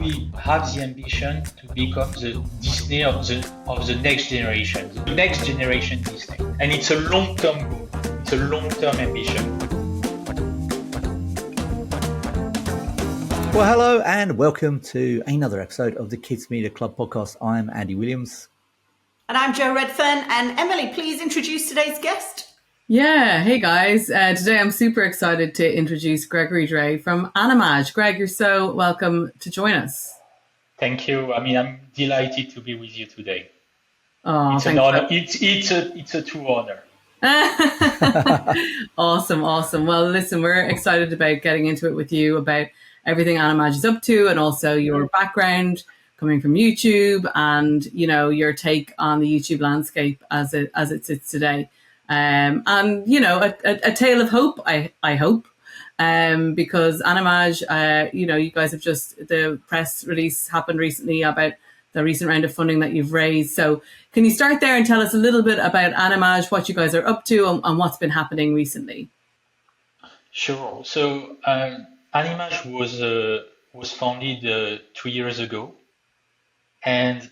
we have the ambition to become the Disney of the next generation, the next generation Disney. And it's a long-term goal. It's a long-term ambition. Well, hello and welcome to another episode of the Kids Media Club podcast. I'm Andy Williams. And I'm Jo Redfern. And Emily, please introduce today's guest. Yeah, hey guys. Today I'm super excited to introduce Gregory Dray from Animaj. Greg, you're so welcome to join us. Thank you. I'm delighted to be with you today. Oh, it's an honor. It's a true honor. Awesome. Well, listen, we're excited about getting into it with you about everything Animaj is up to, and also your background coming from YouTube, and your take on the YouTube landscape as it sits today. And a tale of hope, I hope, because Animaj, you guys have the press release happened recently about the recent round of funding that you've raised. So can you start there and tell us a little bit about Animaj, what you guys are up to, and what's been happening recently? Sure. So Animaj was founded 3 years ago, and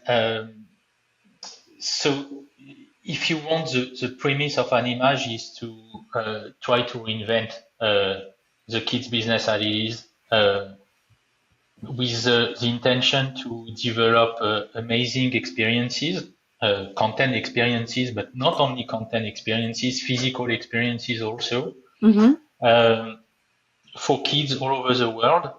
so if you want, the premise of Animaj is to try to reinvent the kids' business as it is, with the intention to develop amazing experiences, content experiences, but not only content experiences, physical experiences also, for kids all over the world,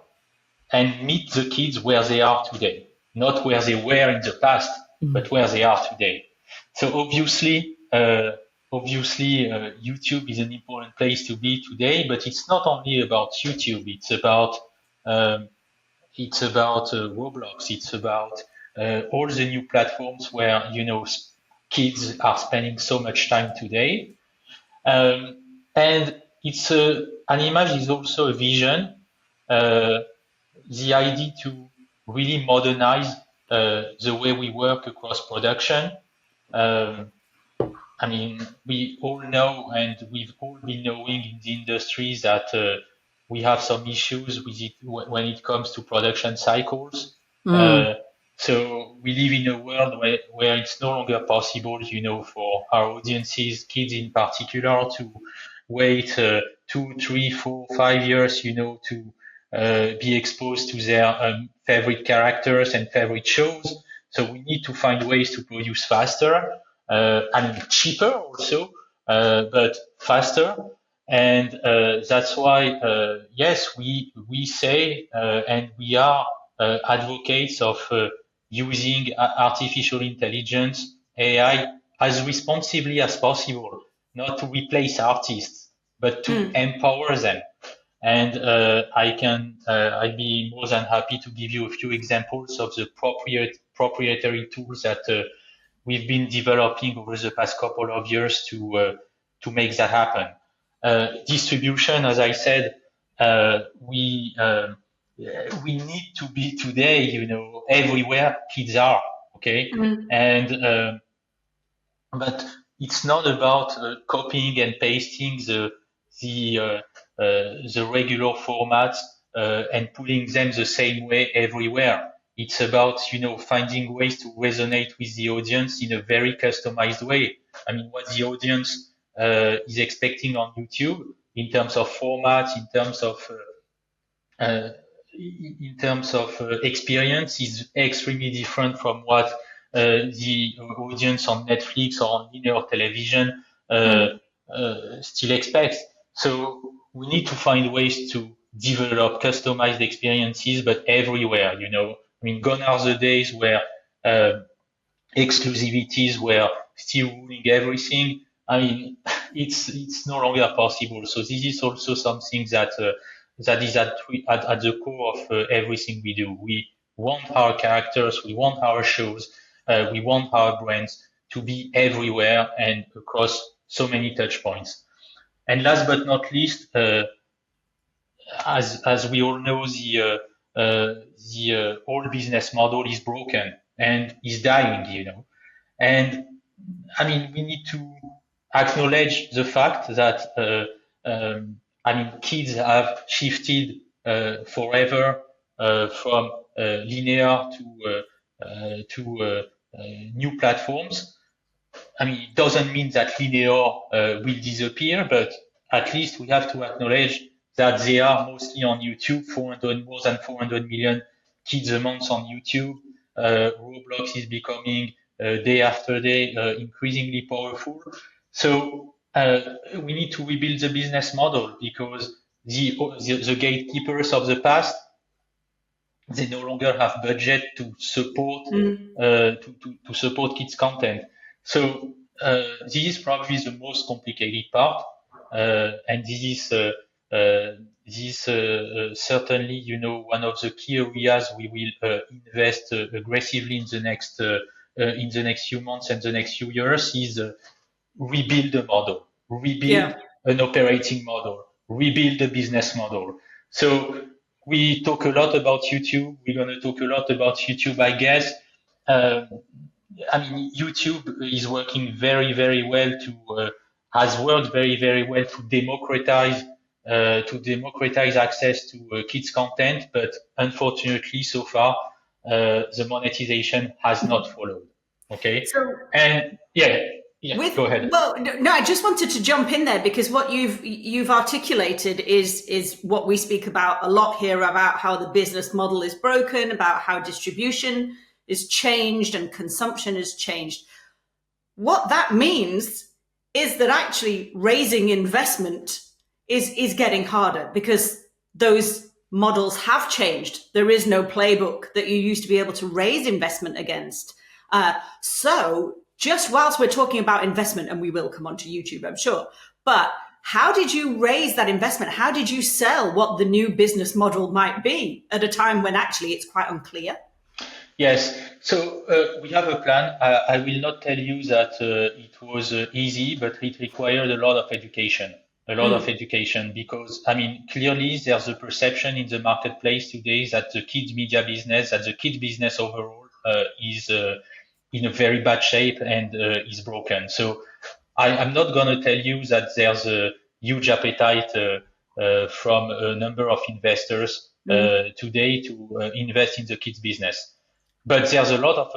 and meet the kids where they are today, not where they were in the past, but where they are today. So obviously, YouTube is an important place to be today, but it's not only about YouTube. It's about Roblox. It's about all the new platforms where kids are spending so much time today. And Animaj is also a vision, the idea to really modernize the way we work across production. We all know, and we've all been knowing in the industry that we have some issues with it when it comes to production cycles. So we live in a world where it's no longer possible, for our audiences, kids in particular, to wait 2, 3, 4, 5 years, to be exposed to their favorite characters and favorite shows. So we need to find ways to produce faster, and cheaper also, but faster. And that's why, yes, we say, and we are advocates of using artificial intelligence, AI, as responsibly as possible, not to replace artists, but to empower them. And I'd be more than happy to give you a few examples of the proprietary tools that we've been developing over the past couple of years to make that happen. Distribution, as I said, we need to be today, everywhere kids are, okay? And but it's not about copying and pasting the regular formats and putting them the same way everywhere. It's about, finding ways to resonate with the audience in a very customized way. What the audience is expecting on YouTube in terms of format, in terms of experience, is extremely different from what the audience on Netflix or on linear television still expects. So we need to find ways to develop customized experiences, but everywhere, gone are the days where exclusivities were still ruling everything. It's no longer possible. So this is also something that is at the core of everything we do. We want our characters, we want our shows, we want our brands to be everywhere and across so many touch points. And last but not least, as we all know, the old business model is broken and is dying, And we need to acknowledge the fact that kids have shifted forever from linear to new platforms. I mean, it doesn't mean that linear will disappear, but at least we have to acknowledge that they are mostly on YouTube. More than 400 million kids a month on YouTube. Roblox is becoming day after day increasingly powerful. So we need to rebuild the business model, because the gatekeepers of the past, they no longer have budget to support to support kids content. So this is probably the most complicated part, and this is certainly, one of the key areas we will invest aggressively in the next few months and the next few years, is rebuild the model, rebuild an operating model, rebuild the business model. So we talk a lot about YouTube. We're going to talk a lot about YouTube, I guess. I mean, YouTube is working very, very well has worked very, very well to democratize access to kids content, but unfortunately, so far, the monetization has not followed. Okay, and go ahead. Well, no, I just wanted to jump in there, because what you've articulated is what we speak about a lot here, about how the business model is broken, about how distribution is changed and consumption is changed. What that means is that actually raising investment is getting harder, because those models have changed. There is no playbook that you used to be able to raise investment against. So just whilst we're talking about investment, and we will come on to YouTube, I'm sure, but how did you raise that investment? How did you sell what the new business model might be at a time when actually it's quite unclear? Yes, so we have a plan. I will not tell you that it was easy, but it required a lot of education. Because, I mean, clearly there's a perception in the marketplace today that the kids media business, that the kids business overall is in a very bad shape and is broken. So I'm not going to tell you that there's a huge appetite from a number of investors today to invest in the kids business. But there's a lot of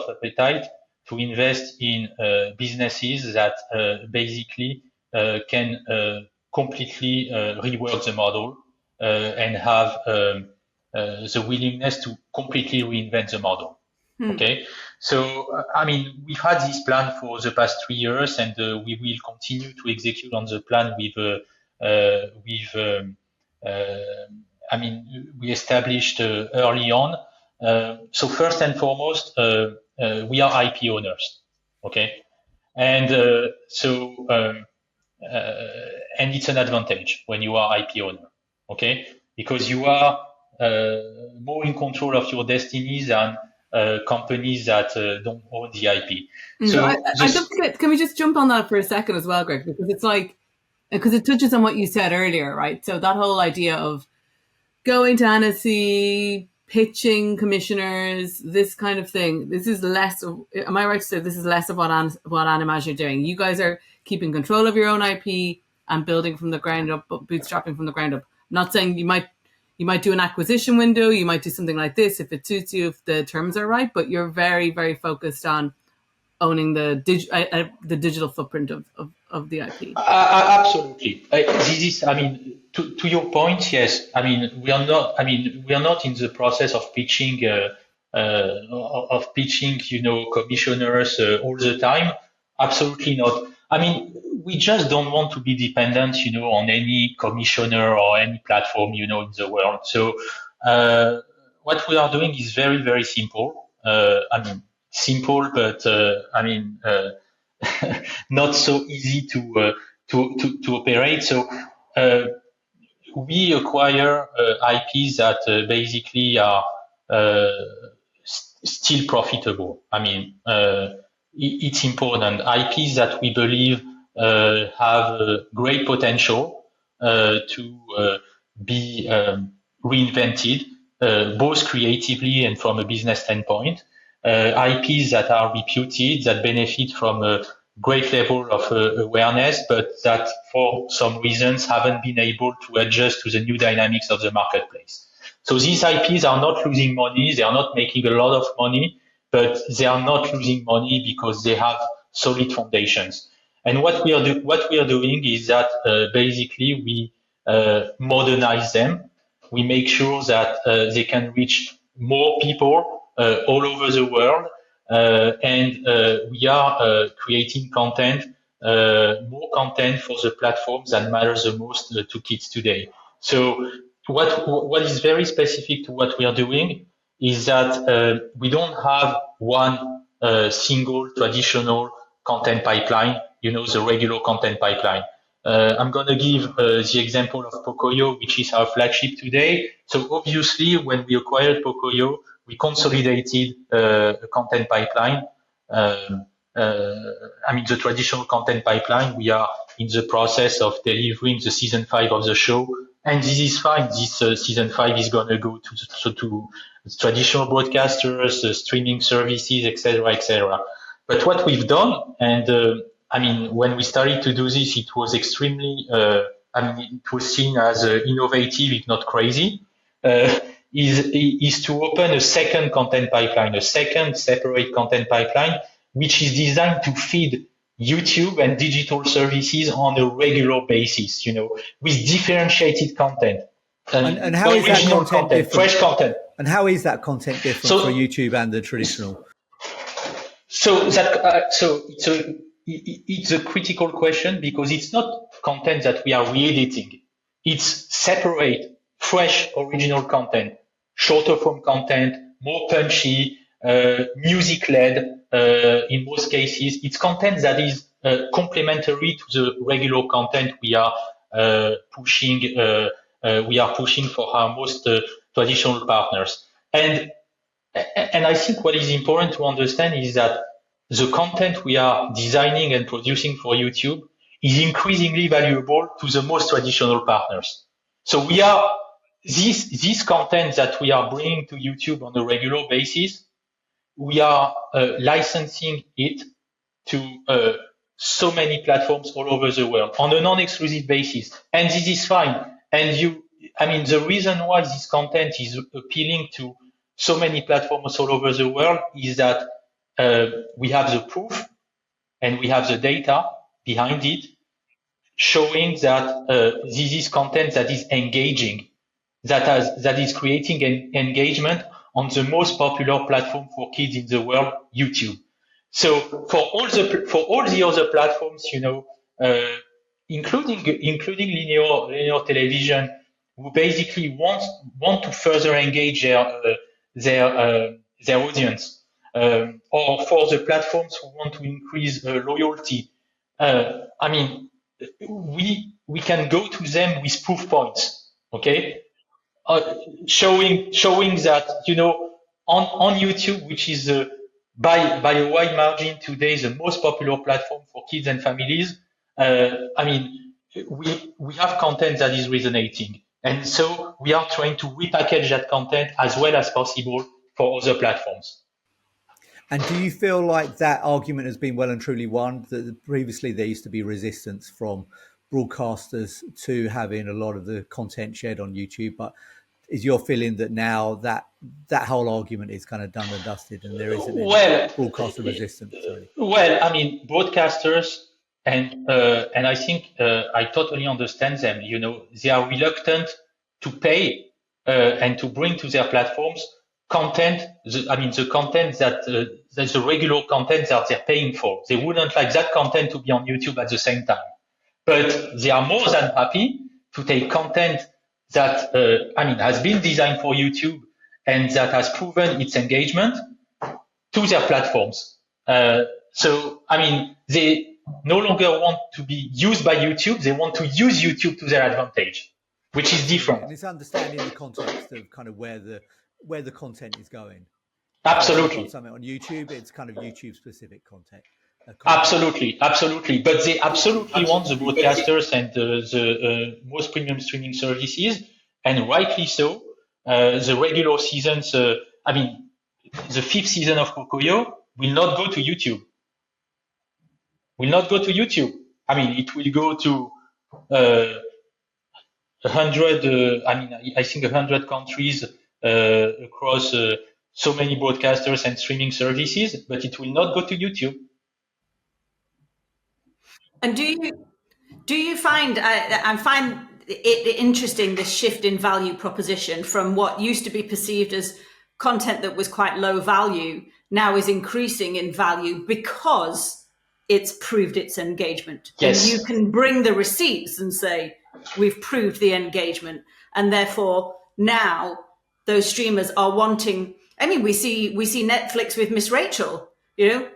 appetite to invest in businesses that basically can completely rework the model and have the willingness to completely reinvent the model. Okay, so I mean, we've had this plan for the past 3 years, and we will continue to execute on the plan we established early on. So first and foremost, we are IP owners, okay, and and it's an advantage when you are IP owner, okay, because you are more in control of your destiny than companies that don't own the IP. So can we just jump on that for a second as well, Greg? Because it's like, because it touches on what you said earlier, right? So that whole idea of going to Annecy, pitching commissioners, this kind of thing. This is less of, am I right to say this is less of what Animaj are doing? You guys are keeping control of your own IP and building from the ground up, bootstrapping from the ground up. I'm not saying you might do an acquisition window, you might do something like this if it suits you, if the terms are right, but you're very, very focused on owning the digital footprint of the IP. Absolutely. This is, I mean, to your point, yes. I mean, we are not in the process of pitching, commissioners all the time. Absolutely not. I mean, we just don't want to be dependent, on any commissioner or any platform, in the world. So, what we are doing is very, very simple. Simple, but not so easy to operate. So, we acquire IPs that basically are still profitable. I mean, it's important. IPs that we believe have great potential to be reinvented, both creatively and from a business standpoint. IPs that are reputed, that benefit from a great level of awareness, but that for some reasons haven't been able to adjust to the new dynamics of the marketplace. So these IPs are not losing money. They are not making a lot of money, but they are not losing money because they have solid foundations. And what we are doing is that basically we modernize them. We make sure that they can reach more people all over the world, and we are creating content, more content for the platforms that matters the most to kids today. So what is very specific to what we are doing is that we don't have one single traditional content pipeline, the regular content pipeline. I'm going to give the example of Pocoyo, which is our flagship today. So obviously, when we acquired Pocoyo, we consolidated a content pipeline. The traditional content pipeline, we are in the process of delivering the season 5 of the show. And this is fine. This season 5 is going to go to traditional broadcasters, streaming services, etc., etc. But what we've done, and when we started to do this, it was extremely, it was seen as innovative, if not crazy, is to open a second content pipeline, a second separate content pipeline, which is designed to feed YouTube and digital services on a regular basis, with differentiated content. And how is that content different? Fresh content. And how is that content different for YouTube and the traditional? So it's a critical question because it's not content that we are re-editing. It's separate, fresh, original content, shorter form content, more punchy, music-led in most cases. It's content that is complementary to the regular content we are pushing. We are pushing for our most traditional partners. And I think what is important to understand is that the content we are designing and producing for YouTube is increasingly valuable to the most traditional partners. So we are this content that we are bringing to YouTube on a regular basis, we are licensing it to so many platforms all over the world on a non-exclusive basis. And this is fine. And the reason why this content is appealing to so many platforms all over the world is that we have the proof and we have the data behind it showing that this is content that is engaging, that is creating an engagement on the most popular platform for kids in the world, YouTube. So for all the other platforms, including linear television, who basically want to further engage their audience, or for the platforms who want to increase loyalty, we can go to them with proof points, okay, showing that on YouTube, which is by a wide margin today the most popular platform for kids and families. We have content that is resonating. And so we are trying to repackage that content as well as possible for other platforms. And do you feel like that argument has been well and truly won? That previously there used to be resistance from broadcasters to having a lot of the content shared on YouTube, but is your feeling that now that whole argument is kind of done and dusted and there isn't any broadcaster resistance? Well, broadcasters, and I think I totally understand them. They are reluctant to pay and to bring to their platforms content. The content that's the regular content that they're paying for. They wouldn't like that content to be on YouTube at the same time. But they are more than happy to take content that has been designed for YouTube and that has proven its engagement to their platforms. They no longer want to be used by YouTube. They want to use YouTube to their advantage, which is different. And it's understanding the context of kind of where the content is going. Absolutely. Something on YouTube, it's kind of YouTube specific content. Absolutely. But they absolutely want the broadcasters and the most premium streaming services, and rightly so. The regular seasons, the 5th season of Pocoyo will not go to YouTube. It will go to 100, I think 100 countries across so many broadcasters and streaming services, but it will not go to YouTube. And do you find I find it interesting, this shift in value proposition from what used to be perceived as content that was quite low value now is increasing in value because it's proved its engagement. Yes. And you can bring the receipts and say, we've proved the engagement. And therefore now those streamers are wanting, I mean, we see Netflix with Miss Rachel, you know,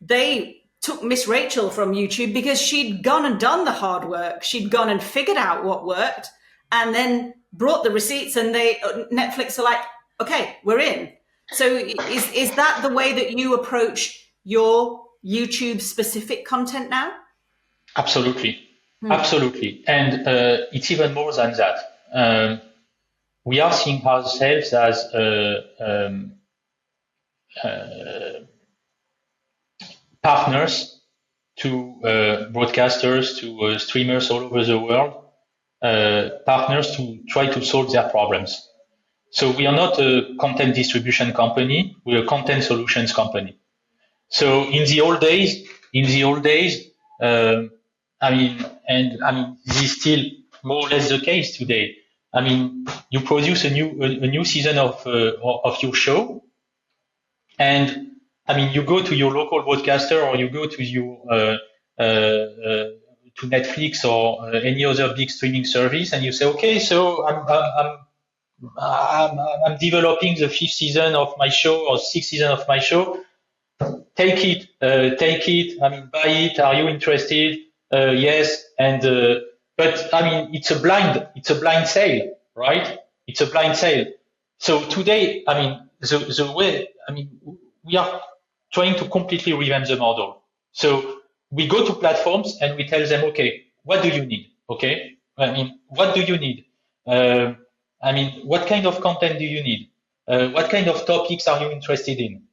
they took Miss Rachel from YouTube because she'd gone and done the hard work. She'd gone and figured out what worked and then brought the receipts, and Netflix are like, okay, we're in. So is that the way that you approach your YouTube specific content now? Absolutely. Absolutely. And it's even more than that. We are seeing ourselves as partners to broadcasters, to streamers all over the world, partners to try to solve their problems. So we are not a content distribution company, we're a content solutions company. So in the old days, this is still more or less the case today. I mean, you produce a new season of your show, and I mean, you go to your local broadcaster or you go to your to Netflix or any other big streaming service, and you say, okay, so I'm developing the 5th season of my show or 6th season of my show. Take it. I mean, buy it. Are you interested? Yes. And but I mean, it's a blind sale, right? It's a blind sale. So today, I mean, the way, I mean, we are trying to completely revamp the model. So we go to platforms and we tell them, okay, what do you need? Okay, I mean, what do you need? I mean, what kind of content do you need? What kind of topics are you interested in?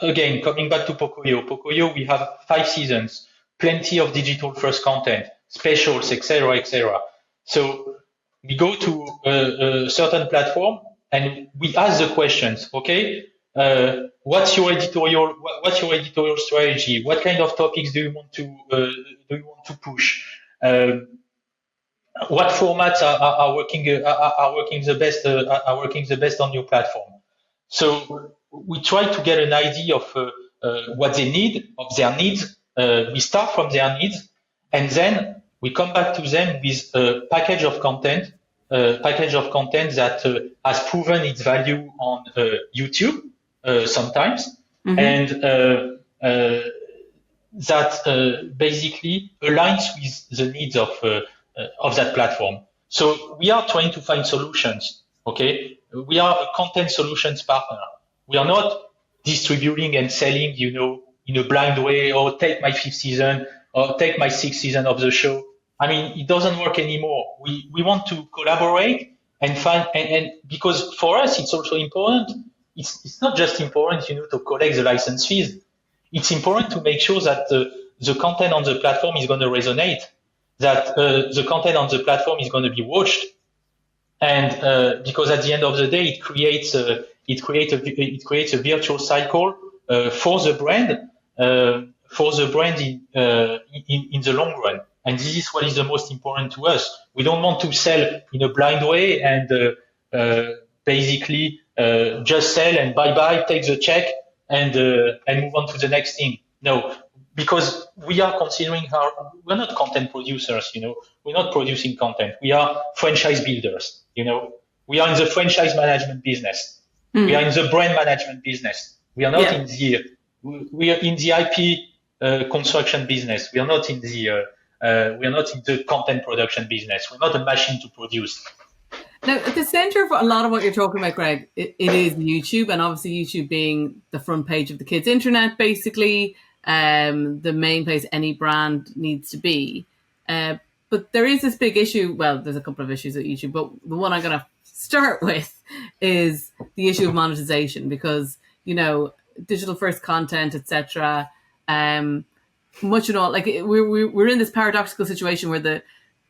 Again, coming back to Pocoyo, we have 5 seasons, plenty of digital first content, specials, etc., etc. So we go to a certain platform and we ask the questions. Okay, what's your editorial strategy? What kind of topics do you want to push? What formats are working the best on your platform? So we try to get an idea of what they need, of their needs. We start from their needs, and then we come back to them with a package of content that has proven its value on YouTube sometimes, and that basically aligns with the needs of that platform. So we are trying to find solutions. Okay, we are a content solutions partner. We are not distributing and selling, you know, in a blind way, or take my 5th season or take my 6th season of the show. I mean, it doesn't work anymore. We want to collaborate and find, and because for us, it's also important. It's not just important, you know, to collect the license fees. It's important to make sure that the content on the platform is going to resonate, that the content on the platform is going to be watched, and because at the end of the day, it creates a virtual cycle for the brand in the long run. And this is what is the most important to us. We don't want to sell in a blind way and basically just sell and bye, take the check and move on to the next thing. No, because we are considering we're not content producers, you know, we're not producing content. We are franchise builders, you know, we are in the franchise management business. We are in the brand management business. We are not we are in the IP construction business. We are not in the content production business. We're not a machine to produce. Now, at the center of a lot of what you're talking about, Greg, it is YouTube, and obviously YouTube being the front page of the kids' internet, basically, the main place any brand needs to be. But there is this big issue. Well, there's a couple of issues at YouTube, but the one I'm going to start with is the issue of monetization, because, you know, digital first content, etc. Much and all, like we're in this paradoxical situation where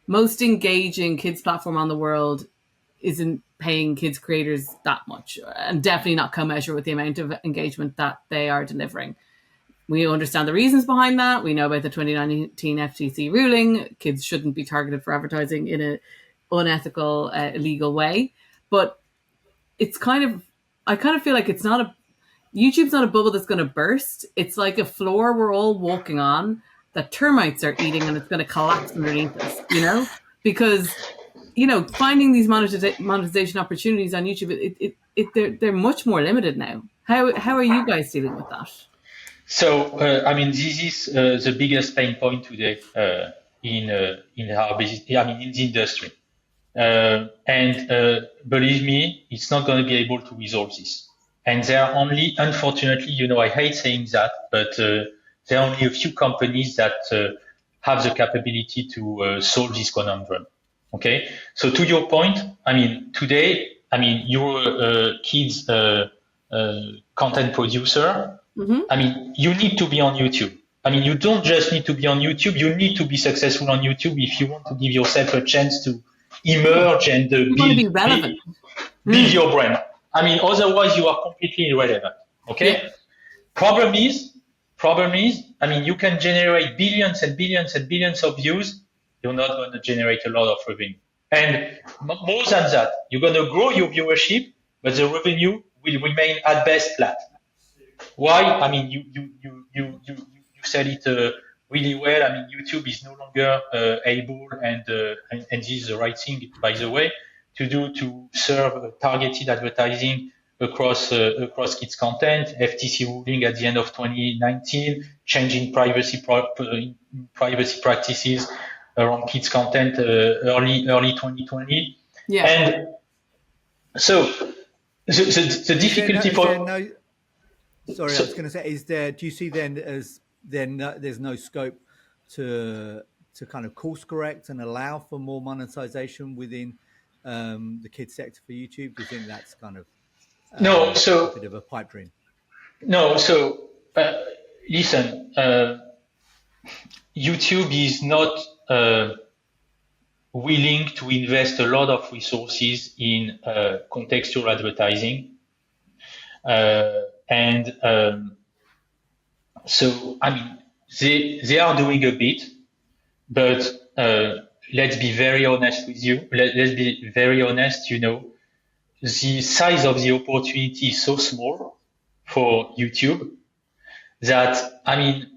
most engaging kids platform on the world isn't paying kids creators that much, and definitely not commensurate with the amount of engagement that they are delivering. We understand the reasons behind that. We know about the 2019 FTC ruling. Kids shouldn't be targeted for advertising in an unethical, illegal way. But it's I kind of feel like YouTube's not a bubble that's going to burst. It's like a floor we're all walking on that termites are eating, and it's going to collapse underneath us, because, finding these monetization opportunities on YouTube, they're much more limited now. How are you guys dealing with that? So, this is the biggest pain point today in our business. In the industry. And believe me, it's not going to be able to resolve this. And there are only, unfortunately, I hate saying that, but there are only a few companies that have the capability to solve this conundrum. Okay. So to your point, today, you're a kids content producer. Mm-hmm. You need to be on YouTube. You don't just need to be on YouTube. You need to be successful on YouTube if you want to give yourself a chance to emerge and you want to be relevant. Build your brand. Otherwise you are completely irrelevant. Okay. Yeah. Problem is, you can generate billions and billions and billions of views. You're not going to generate a lot of revenue. And more than that, you're going to grow your viewership, but the revenue will remain at best flat. Why? You said it really well. YouTube is no longer able, and this is the right thing, by the way, to serve targeted advertising across kids content. FTC ruling at the end of 2019, changing privacy practices around kids content early 2020. Yeah. And so the difficulty Sorry, I was going to say, do you see then there's no scope to kind of course correct and allow for more monetization within the kids sector for YouTube? Do you think that's kind of a bit of a pipe dream? No, so listen, YouTube is not willing to invest a lot of resources in contextual advertising. So they are doing a bit, but let's be very honest with you. Let's be very honest. The size of the opportunity is so small for YouTube that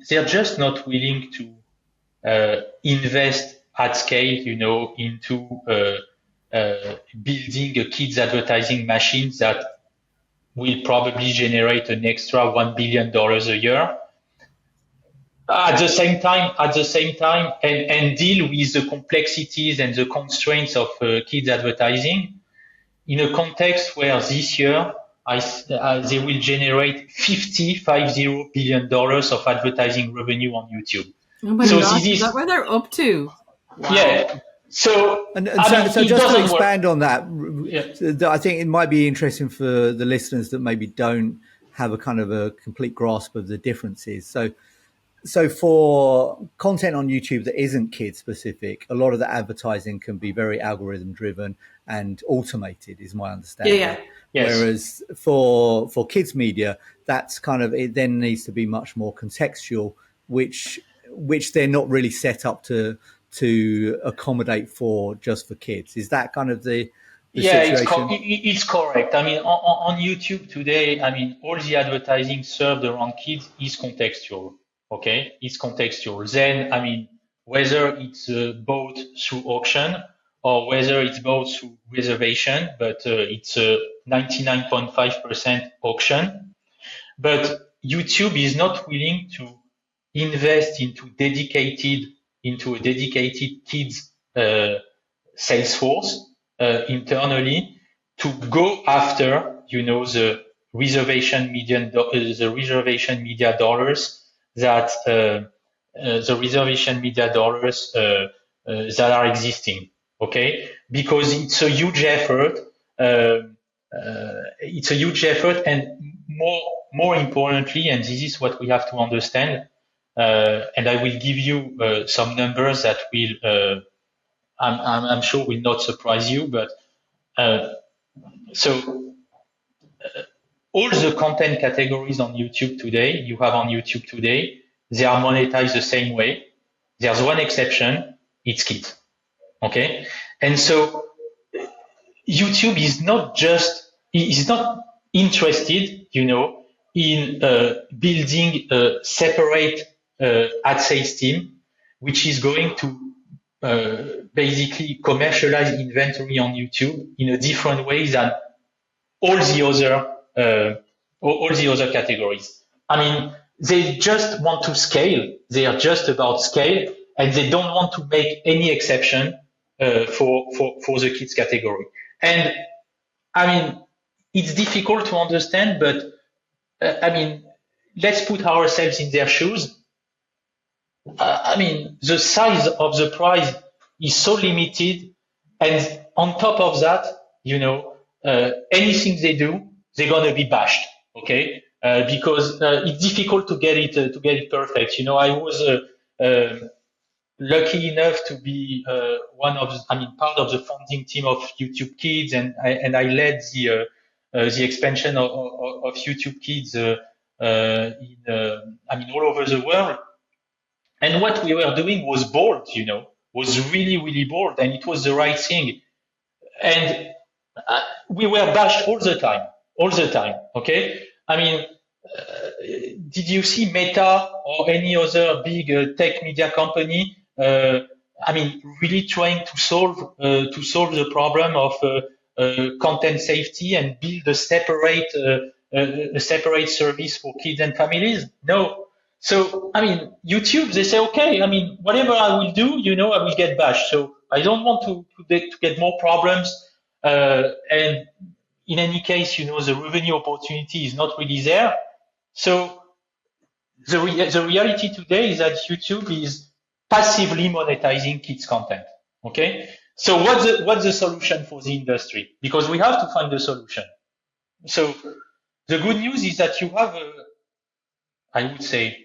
they're just not willing to invest at scale, into building a kids advertising machine that will probably generate an extra $1 billion a year. At the same time, and deal with the complexities and the constraints of kids advertising in a context where this year they will generate $50 billion of advertising revenue on YouTube. Oh my gosh, is that where they're up to? Wow. Yeah. So, so just to expand on that, I think it might be interesting for the listeners that maybe don't have a kind of a complete grasp of the differences. So for content on YouTube that isn't kid specific, a lot of the advertising can be very algorithm driven and automated, is my understanding. Yeah. Yes. Whereas for kids media, that's kind of, it then needs to be much more contextual, which they're not really set up to accommodate just for kids. Is that kind of the situation? It's correct. On YouTube today, all the advertising served around kids is contextual. Okay, it's contextual. Then, whether it's bought through auction or whether it's bought through reservation, but it's 99.5% auction. But YouTube is not willing to invest into a dedicated kids sales force internally to go after, the reservation media dollars that that are existing. Okay, because it's a huge effort. And more importantly, and this is what we have to understand. And I will give you some numbers that will I'm sure will not surprise you, but so all the content categories on YouTube today, they are monetized the same way. There's one exception, it's kids. Okay? And so YouTube is not interested, in building a separate ad sales team, which is going to basically commercialize inventory on YouTube in a different way than all the other categories. I mean, they just want to scale. They are just about scale, and they don't want to make any exception for the kids category. And I mean, it's difficult to understand, but I mean, let's put ourselves in their shoes. I mean, the size of the prize is so limited, and on top of that, anything they do, they're gonna be bashed, okay? Because it's difficult to get it perfect. I was lucky enough to be part of the founding team of YouTube Kids, and I led the expansion of YouTube Kids all over the world. And what we were doing was bold, was really, really bold, and it was the right thing. And we were bashed all the time, okay? I mean, did you see Meta or any other big tech media company, really trying to solve the problem of content safety and build a separate service for kids and families? No. So, YouTube, they say, okay, whatever I will do, I will get bashed. So I don't want to get more problems. And in any case, the revenue opportunity is not really there. So the reality today is that YouTube is passively monetizing kids content. Okay. So what's the solution for the industry? Because we have to find a solution. So the good news is that you have I would say,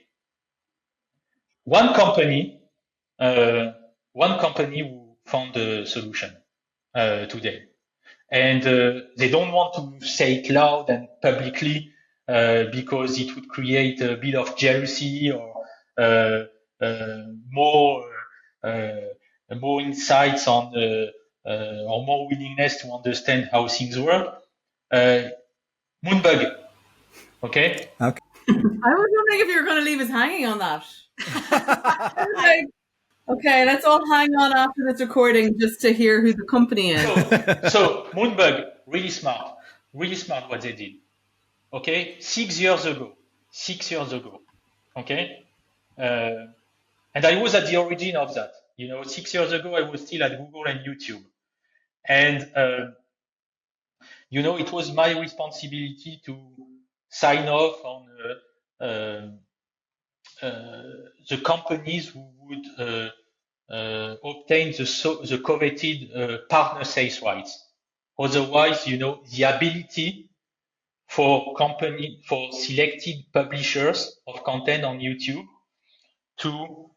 one company who found a solution today, and they don't want to say it loud and publicly because it would create a bit of jealousy or more insights on or more willingness to understand how things work. Moonbug, okay? I was wondering if you were going to leave us hanging on that. Okay, let's all hang on after this recording just to hear who the company is. So Moonbug, really smart what they did. Okay, 6 years ago. Okay, and I was at the origin of that. 6 years ago, I was still at Google and YouTube, and it was my responsibility to sign off on the companies who would obtain the coveted partner sales rights. Otherwise, the ability for selected publishers of content on YouTube to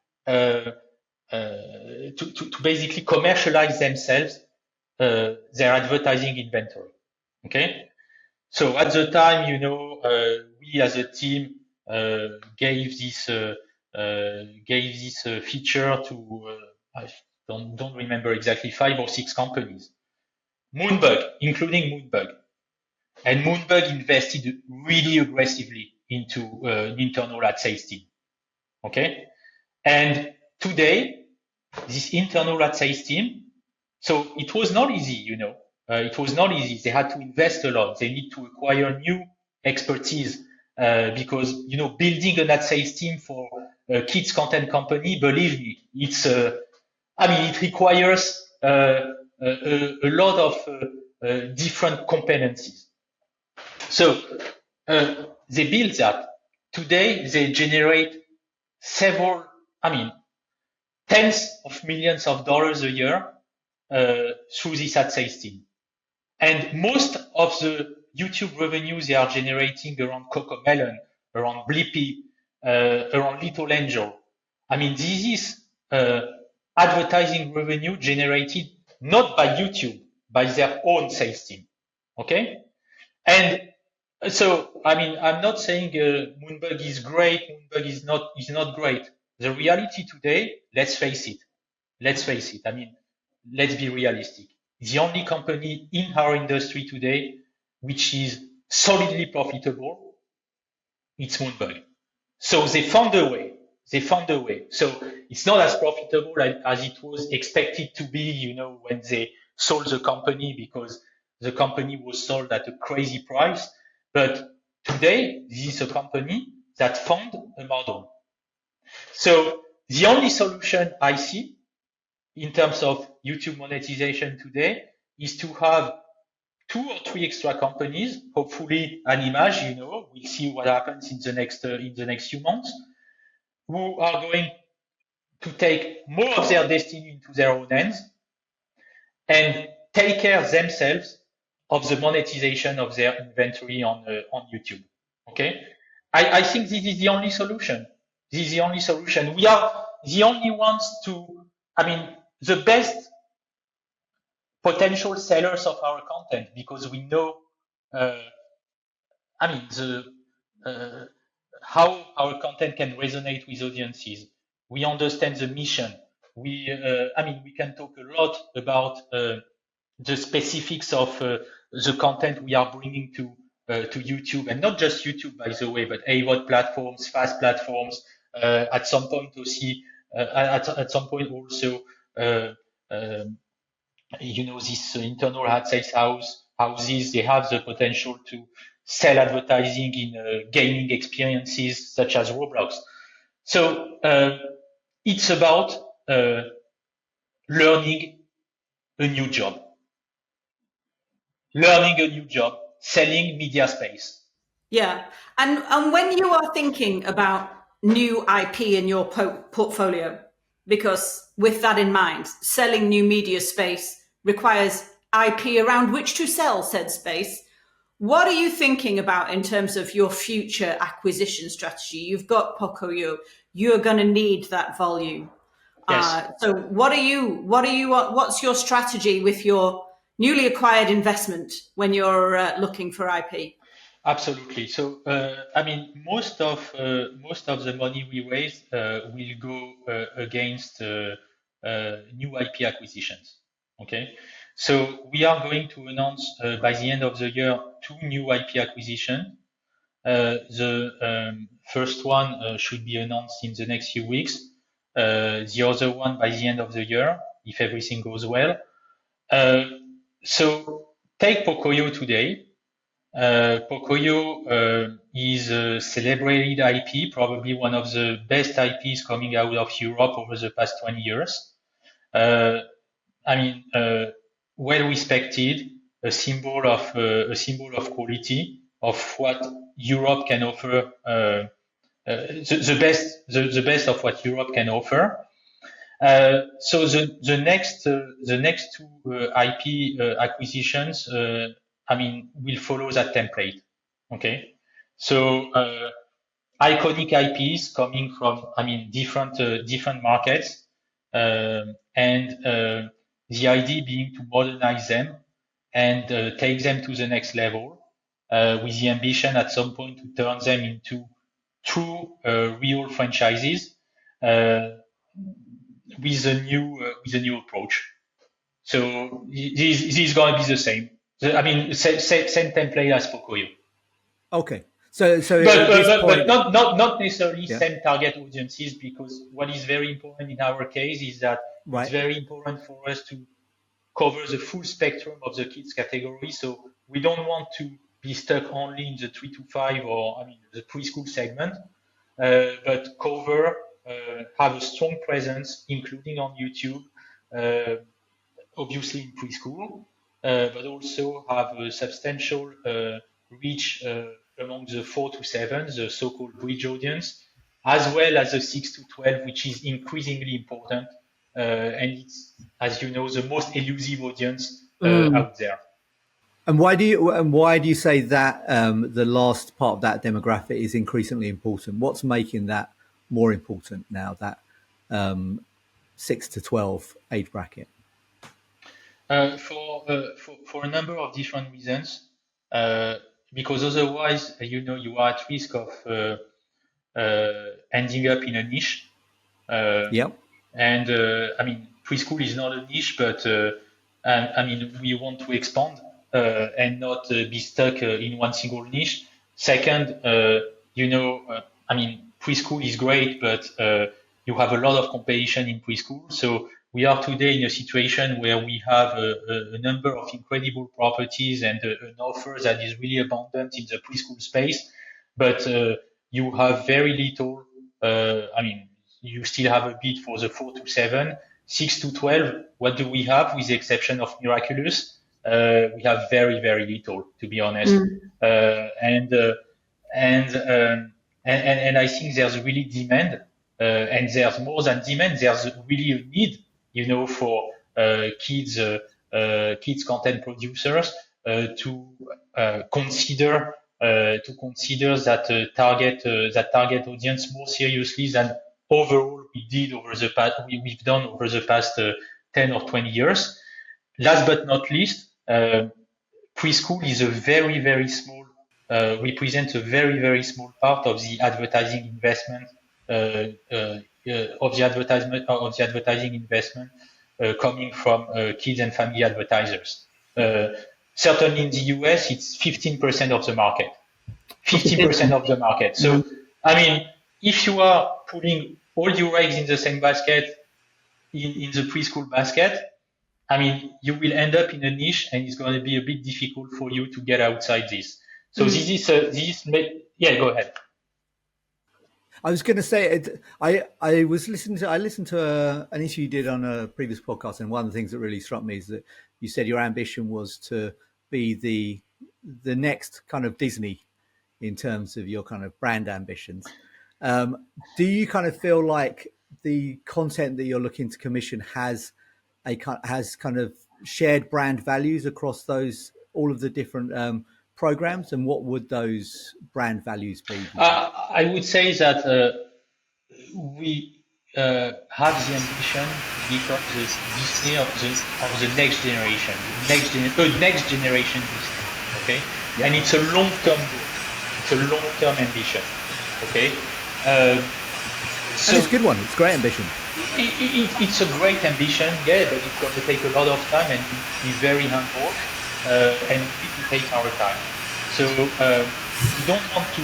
basically commercialize themselves their advertising inventory. Okay, so at the time, we as a team gave this feature to I don't remember exactly 5 or 6 companies, including Moonbug, and Moonbug invested really aggressively into an internal ad sales team. Okay, and today this internal ad sales team, so it was not easy, it was not easy. They had to invest a lot. They need to acquire new expertise because building an ad sales team for a kids content company, believe me, it requires a lot of different competencies. So they build that. Today they generate tens of millions of dollars a year through this ad sales team. And most of the YouTube revenues they are generating around CoComelon, around Blippi, around Little Angel. This is advertising revenue generated not by YouTube, by their own sales team. Okay? And so, I mean, I'm not saying Moonbug is great, Moonbug is not great. The reality today, let's face it. I mean, let's be realistic. The only company in our industry today which is solidly profitable, it's Moonbug. So they found a way. So it's not as profitable as it was expected to be, when they sold the company, because the company was sold at a crazy price. But today, this is a company that found a model. So the only solution I see in terms of YouTube monetization today is to have 2 or 3 extra companies, hopefully Animaj, we'll see what happens in the next few months, who are going to take more of their destiny into their own hands and take care themselves of the monetization of their inventory on YouTube. Okay, I think this is the only solution. We are the only ones the best potential sellers of our content, because we know, how our content can resonate with audiences. We understand the mission. We can talk a lot about the specifics of the content we are bringing to YouTube, and not just YouTube, by the way, but AVOD platforms, fast platforms. At some point also, these internal ad sales houses, they have the potential to sell advertising in gaming experiences such as Roblox. So it's about learning a new job, selling media space. Yeah. And when you are thinking about new IP in your portfolio, because with that in mind, selling new media space requires IP around which to sell said space. What are you thinking about in terms of your future acquisition strategy? You've got Pocoyo. You're going to need that volume. Yes. So what's your strategy with your newly acquired investment when you're looking for IP? Absolutely. So, most of the money we raise will go against new IP acquisitions. Okay. So we are going to announce by the end of the year 2 new IP acquisitions. The first one should be announced in the next few weeks. The other one by the end of the year, if everything goes well. So take Pocoyo today. Pocoyo is a celebrated IP, probably one of the best IPs coming out of Europe over the past 20 years. Well respected, a symbol of quality, of what Europe can offer, the best of what Europe can offer. So the next 2 IP acquisitions, will follow that template. Okay, so iconic IPs coming from different markets, and the idea being to modernize them and take them to the next level, with the ambition at some point to turn them into true real franchises with a new approach. So this is going to be the same. Same template as Pocoyo. Okay. So but not necessarily same target audiences, because what is very important in our case is that it's very important for us to cover the full spectrum of the kids category. So we don't want to be stuck only in the 3 to 5 or the preschool segment, but cover, have a strong presence, including on YouTube, obviously in preschool, but also have a substantial reach among the 4 to 7, the so-called bridge audience, as well as the 6 to 12, which is increasingly important, and it's, as you know, the most elusive audience out there. And why do you say that the last part of that demographic is increasingly important? What's making that more important now? That 6 to 12 age bracket? For a number of different reasons, because otherwise, you are at risk of ending up in a niche. Yep. And I mean, preschool is not a niche, but I mean, we want to expand and not be stuck in one single niche. Second, I mean, preschool is great, but you have a lot of competition in preschool. So we are today in a situation where we have a number of incredible properties and an offer that is really abundant in the preschool space, but you have very little. I mean, you still have a bit for the 4 to 7, 6 to 12. What do we have, with the exception of Miraculous? We have very, very little, to be honest. And I think there's really demand, and there's more than demand. There's really a need, for kids content producers to consider that target audience more seriously than overall we've done over the past 10 or 20 years. Last but not least, preschool is a very, very small, represents a very, very small part of the advertising investment, coming from kids and family advertisers. Certainly in the US, it's 15% of the market. 15% of the market. So, I mean, if you are putting all your eggs in the same basket, in the preschool basket, I mean, you will end up in a niche, and it's going to be a bit difficult for you to get outside this. So yeah, go ahead. I was going to say, I listened to an interview you did on a previous podcast, and one of the things that really struck me is that you said your ambition was to be the next kind of Disney in terms of your kind of brand ambitions. Do you kind of feel like the content that you're looking to commission has kind of shared brand values across all of the different programs, and what would those brand values be? I would say that we have the ambition to become the Disney of the next generation, next generation Disney. Okay, yeah. And it's a long-term goal. It's a long-term ambition. Okay. So, and it's a good one. It's a great ambition. It's a great ambition, yeah, but it's going to take a lot of time and be very humble, and we need to take our time. So we don't want to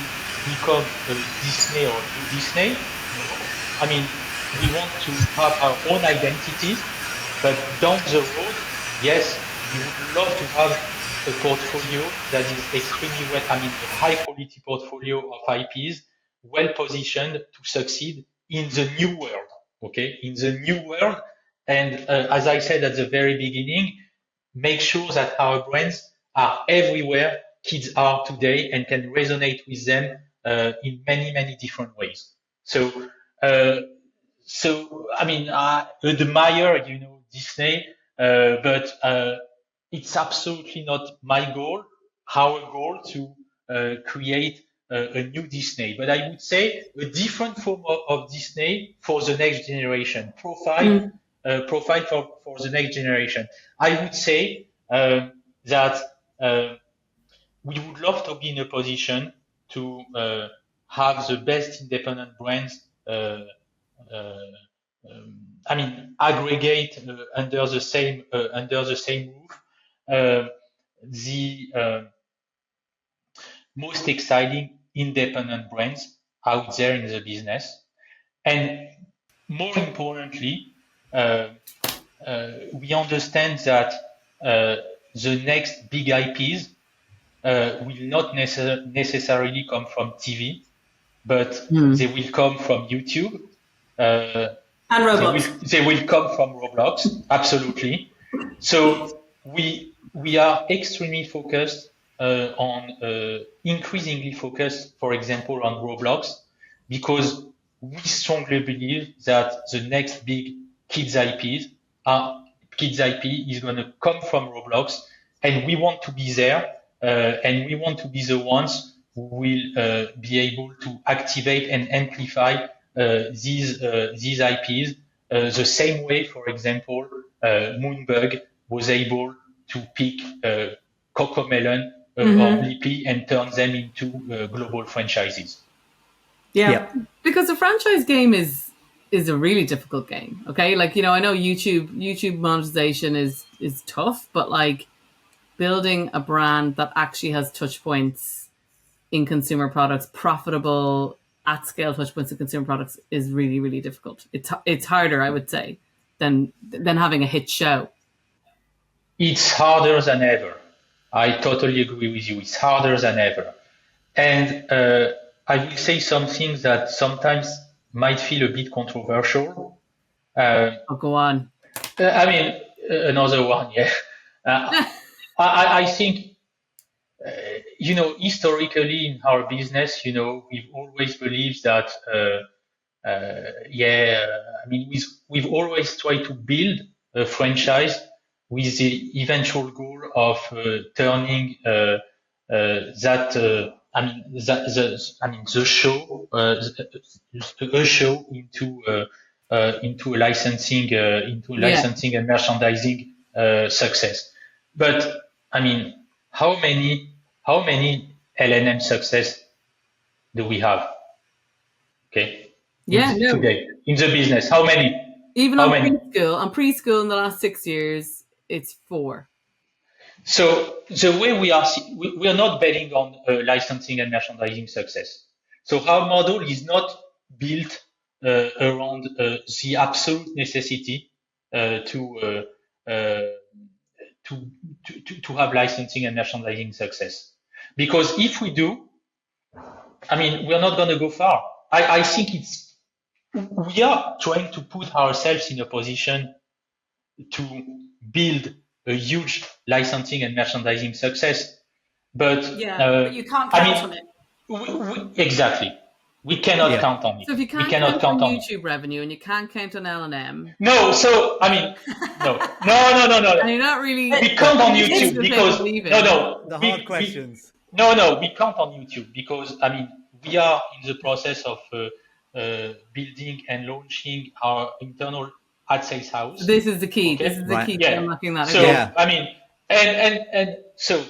become a Disney or new Disney. I mean, we want to have our own identity, but down the road, yes, we would love to have a portfolio that is extremely well, I mean, a high quality portfolio of IPs, well positioned to succeed in the new world. Okay, in the new world, and as I said at the very beginning, make sure that our brands are everywhere kids are today and can resonate with them in many, many different ways. So I mean, I admire, Disney, but it's absolutely not my goal, our goal to create a new Disney, but I would say a different form of Disney for the next generation, profile for the next generation. I would say that we would love to be in a position to have the best independent brands. I mean, aggregate under the same roof. The most exciting independent brands out there in the business, and more importantly, we understand that the next big IPs will not necessarily come from TV, but they will come from YouTube. And Roblox. They will come from Roblox, absolutely. So we are extremely focused increasingly focused, for example, on Roblox, because we strongly believe that the next big kids IP is going to come from Roblox, and we want to be there, and we want to be the ones who will be able to activate and amplify these IPs the same way, for example, Moonbug was able to pick Cocomelon or Blippi and turn them into global franchises. Yeah. Because the franchise game is a really difficult game. Okay, like I know YouTube monetization is tough, but like building a brand that actually has touch points in consumer products, profitable at scale touch points in consumer products, is really, really difficult. It's harder, I would say, than having a hit show. It's harder than ever. I totally agree with you. It's harder than ever. And I will say something that sometimes might feel a bit controversial. Go on. I mean, another one, yeah. I think, historically in our business, we've always believed that, I mean, we've always tried to build a franchise with the eventual goal of turning the show, a show into a licensing and merchandising success. But I mean, how many LNM success do we have? Okay. Today in the business, how many? Even on preschool in the last 6 years, it's 4. So the way we are not betting on licensing and merchandising success. So our model is not built around the absolute necessity to have licensing and merchandising success. Because if we do, I mean, we're not going to go far. I think we are trying to put ourselves in a position to build a huge licensing and merchandising success. But but you can't count on it. Exactly. We cannot count on it. So if you can't count on YouTube revenue and you can't count on L&M. No, so I mean, no. And you're not really. We count on YouTube because the hard questions. We count on YouTube because I mean we are in the process of building and launching our internal ad sales house. This is the key. Okay? This is the key to unlocking that. So I mean, and so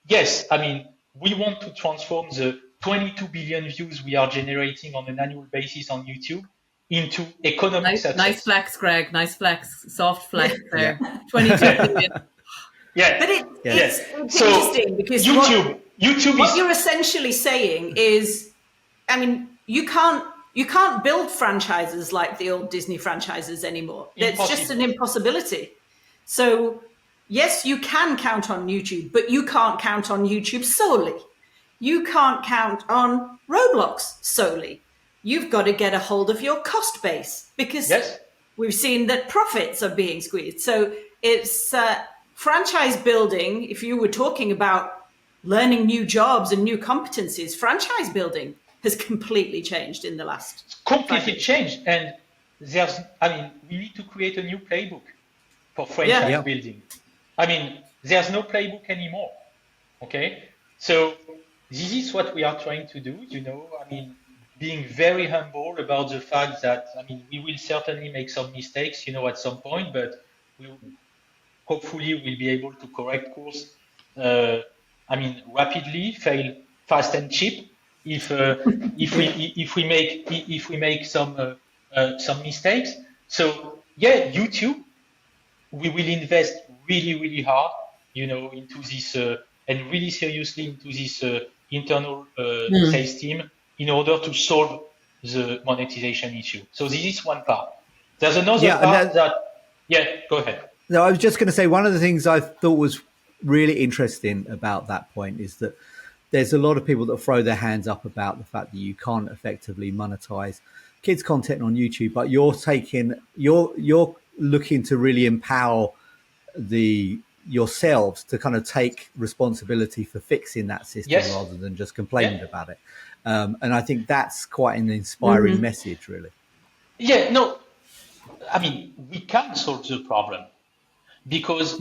yes, I mean we want to transform the 22 billion views we are generating on an annual basis on YouTube into economic success. Nice flex, Greg. Nice flex. Soft flex there. 22 billion. Yeah. But it's interesting because YouTube what you're essentially saying is, I mean, you can't build franchises like the old Disney franchises anymore. It's just an impossibility. So yes, you can count on YouTube, but you can't count on YouTube solely. You can't count on Roblox solely. You've got to get a hold of your cost base because we've seen that profits are being squeezed. So it's franchise building. If you were talking about learning new jobs and new competencies, franchise building has completely changed in the last. Completely changed. And we need to create a new playbook for franchise building. I mean, there's no playbook anymore. Okay. So this is what we are trying to do, I mean, being very humble about the fact that, I mean, we will certainly make some mistakes, at some point, but hopefully we'll be able to correct course, rapidly, fail fast and cheap if we make some mistakes. So YouTube, we will invest really, really hard, into this and really seriously into this internal sales team in order to solve the monetization issue. So this is one part. There's another part go ahead. No, I was just going to say one of the things I thought was really interesting about that point is that there's a lot of people that throw their hands up about the fact that you can't effectively monetize kids content on YouTube, but you're looking to really empower yourselves to kind of take responsibility for fixing that system rather than just complaining about it. And I think that's quite an inspiring message, really. Yeah, no, I mean, we can solve the problem because,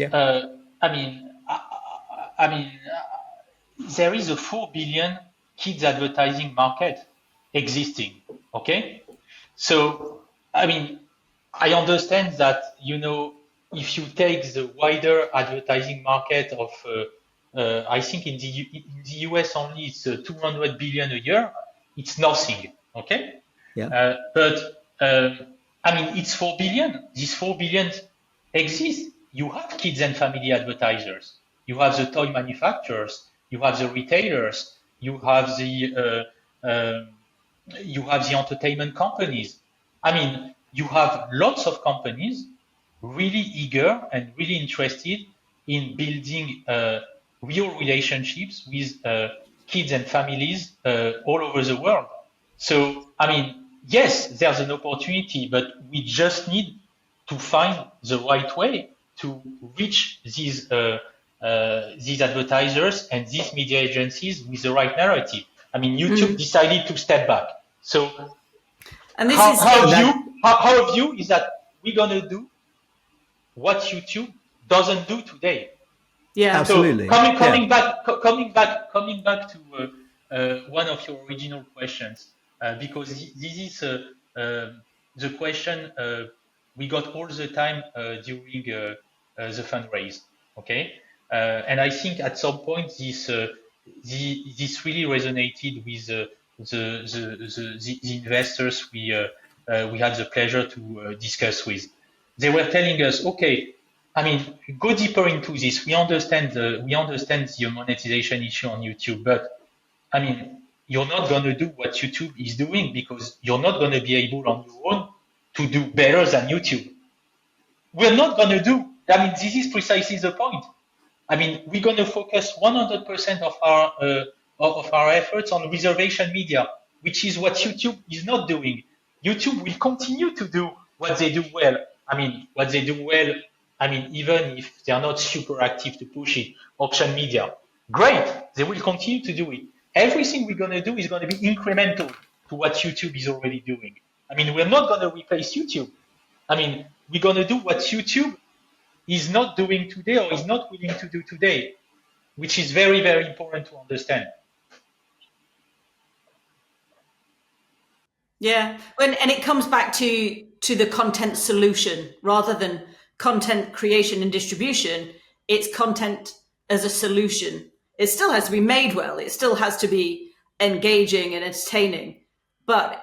there is a 4 billion kids advertising market existing. Okay. So, I mean, I understand that, if you take the wider advertising market of, I think in the US only it's 200 billion a year. It's nothing, okay? Yeah. But I mean, it's 4 billion. These 4 billion exist. You have kids and family advertisers. You have the toy manufacturers. You have the retailers. You have the entertainment companies. I mean, you have lots of companies really eager and really interested in building real relationships with kids and families all over the world. So, I mean, yes, there's an opportunity, but we just need to find the right way to reach these advertisers and these media agencies with the right narrative. I mean, YouTube decided to step back. So And this how, is how view is that we're gonna do what YouTube doesn't do today. yeah, Absolutely. So coming back to one of your original questions, because this is the question we got all the time during the fundraise. Okay, and I think at some point this really resonated with the investors we had the pleasure to discuss with. They were telling us, okay, I mean, go deeper into this. We understand the monetization issue on YouTube, but I mean, you're not going to do what YouTube is doing because you're not going to be able on your own to do better than YouTube. We're not going to do. I mean, this is precisely the point. I mean, we're going to focus 100% of our efforts on reservation media, which is what YouTube is not doing. YouTube will continue to do what they do well. I mean, what they do well. I mean, even if they are not super active to push it, auction media, great. They will continue to do it. Everything we're going to do is going to be incremental to what YouTube is already doing. I mean, we're not going to replace YouTube. I mean, we're going to do what YouTube is not doing today or is not willing to do today, which is very, very important to understand. yeah. And it comes back to the content solution rather than content creation and distribution. It's content as a solution. It still has to be made well. It still has to be engaging and entertaining. But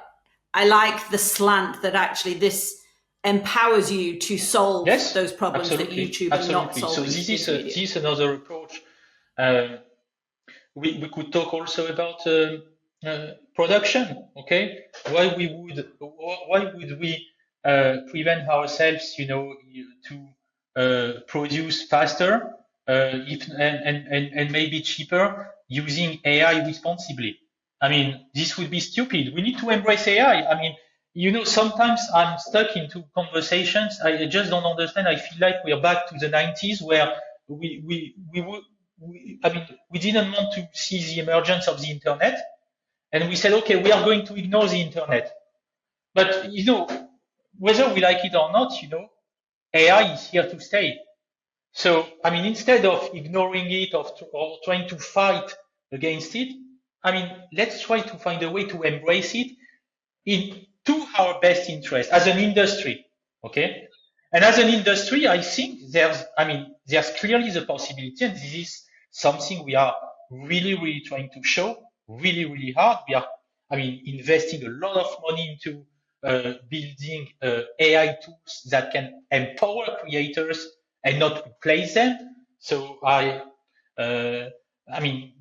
I like the slant that actually this empowers you to solve those problems that YouTube is not solving. So this is another approach. We could talk also about production. Okay, why would we prevent ourselves, to produce faster, and maybe cheaper using AI responsibly? I mean, this would be stupid. We need to embrace AI. I mean, sometimes I'm stuck into conversations. I just don't understand. I feel like we're back to the 90s where we didn't want to see the emergence of the internet. And we said, okay, we are going to ignore the internet. But, whether we like it or not, AI is here to stay. So, I mean, instead of ignoring it or trying to fight against it, I mean, let's try to find a way to embrace it to our best interest as an industry. Okay. And as an industry, I think there's clearly the possibility, and this is something we are really, really trying to show really, really hard. We are, investing a lot of money into building AI tools that can empower creators and not replace them. So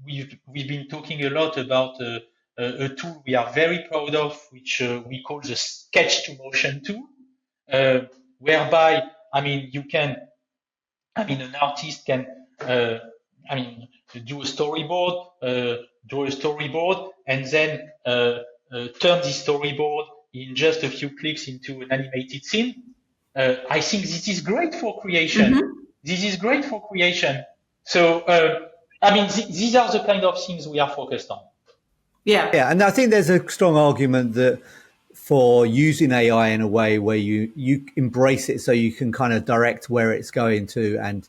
we've been talking a lot about a tool we are very proud of, which we call the Sketch to Motion tool, whereby an artist can do a storyboard, draw a storyboard, and then turn the storyboard in just a few clicks into an animated scene. I think this is great for creation. Mm-hmm. This is great for creation. So, these are the kind of things we are focused on. Yeah. Yeah, and I think there's a strong argument that for using AI in a way where you embrace it so you can kind of direct where it's going to and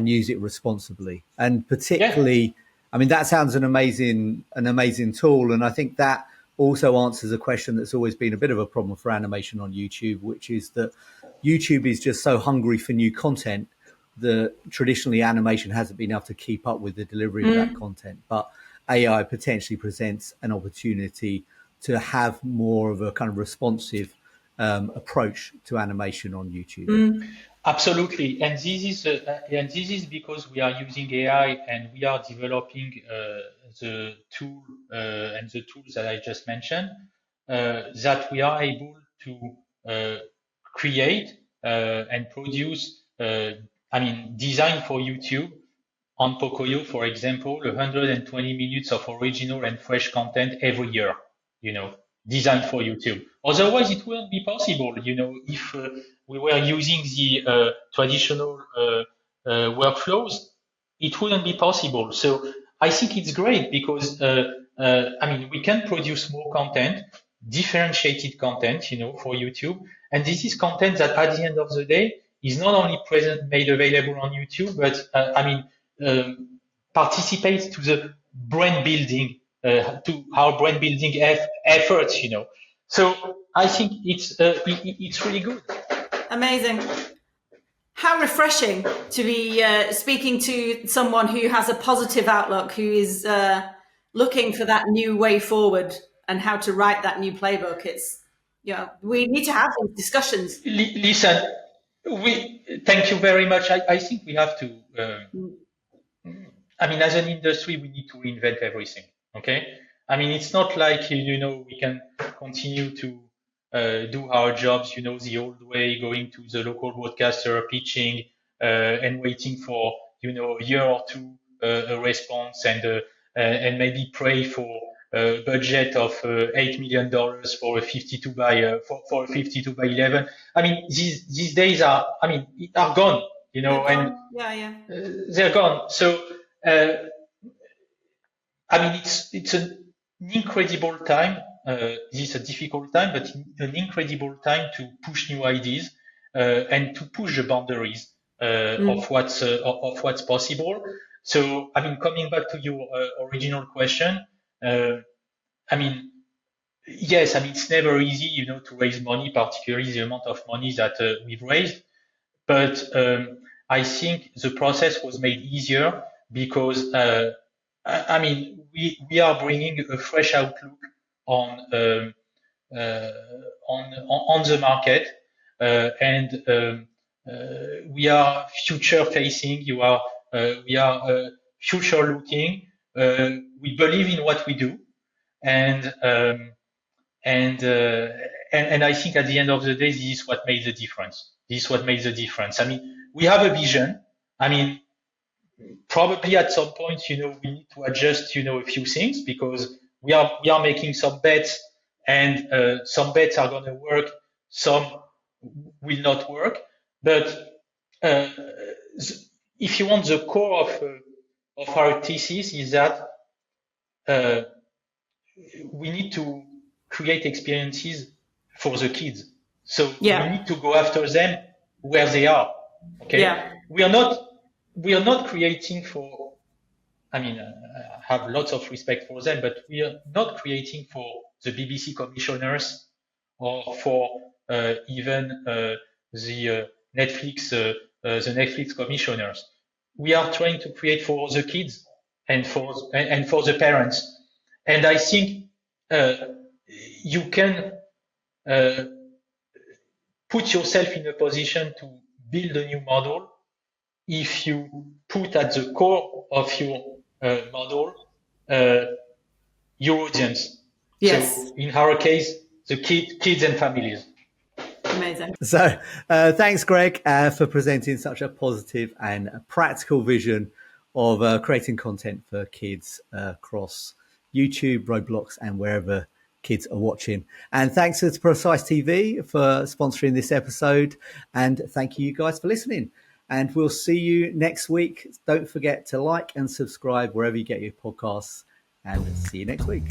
use it responsibly. And particularly, that sounds an amazing tool. And I think that also answers a question that's always been a bit of a problem for animation on YouTube, which is that YouTube is just so hungry for new content that traditionally animation hasn't been able to keep up with the delivery of that content. But AI potentially presents an opportunity to have more of a kind of responsive approach to animation on YouTube. Absolutely, and this is because we are using AI and we are developing the tool and the tools that I just mentioned, that we are able to create and produce. Design for YouTube on Pocoyo, for example, 120 minutes of original and fresh content every year. Designed for YouTube. Otherwise, it wouldn't be possible. If we were using the traditional workflows, it wouldn't be possible. So I think it's great because we can produce more content, differentiated content, for YouTube, and this is content that at the end of the day is not only made available on YouTube, but participates to the brand building, to our brand building efforts. So I think it's really good. Amazing. How refreshing to be speaking to someone who has a positive outlook, who is looking for that new way forward and how to write that new playbook. It's, we need to have these discussions. Listen, thank you very much. I think we have to, as an industry, we need to reinvent everything. Okay. It's not like, we can continue to do our jobs, the old way, going to the local broadcaster, pitching, and waiting for, a year or two, a response, and maybe pray for a budget of $8 million for a 52 by for a 52 by 11. These days are gone, they're gone. So it's an incredible time. This is a difficult time, but an incredible time to push new ideas and to push the boundaries of what's possible. So, coming back to your original question, yes, it's never easy, to raise money, particularly the amount of money that we've raised. But I think the process was made easier because, we are bringing a fresh outlook on the market, and we are future facing. We are future looking. We believe in what we do, and I think at the end of the day, this is what made the difference. We have a vision. Probably at some point, we need to adjust, a few things because we are making some bets, and some bets are going to work, some will not work. But if you want, the core of our thesis is that we need to create experiences for the kids. So we need to go after them where they are. Okay. Yeah. We are not creating for, I have lots of respect for them, but we are not creating for the BBC commissioners or for even the Netflix commissioners. We are trying to create for the kids and for the parents. And I think you can put yourself in a position to build a new model if you put at the core of your model your audience. Yes. So in our case, the kids and families. Amazing. So thanks, Greg, for presenting such a positive and practical vision of creating content for kids across YouTube, Roblox, and wherever kids are watching. And thanks to Precise TV for sponsoring this episode. And thank you guys for listening. And we'll see you next week. Don't forget to like and subscribe wherever you get your podcasts. And see you next week.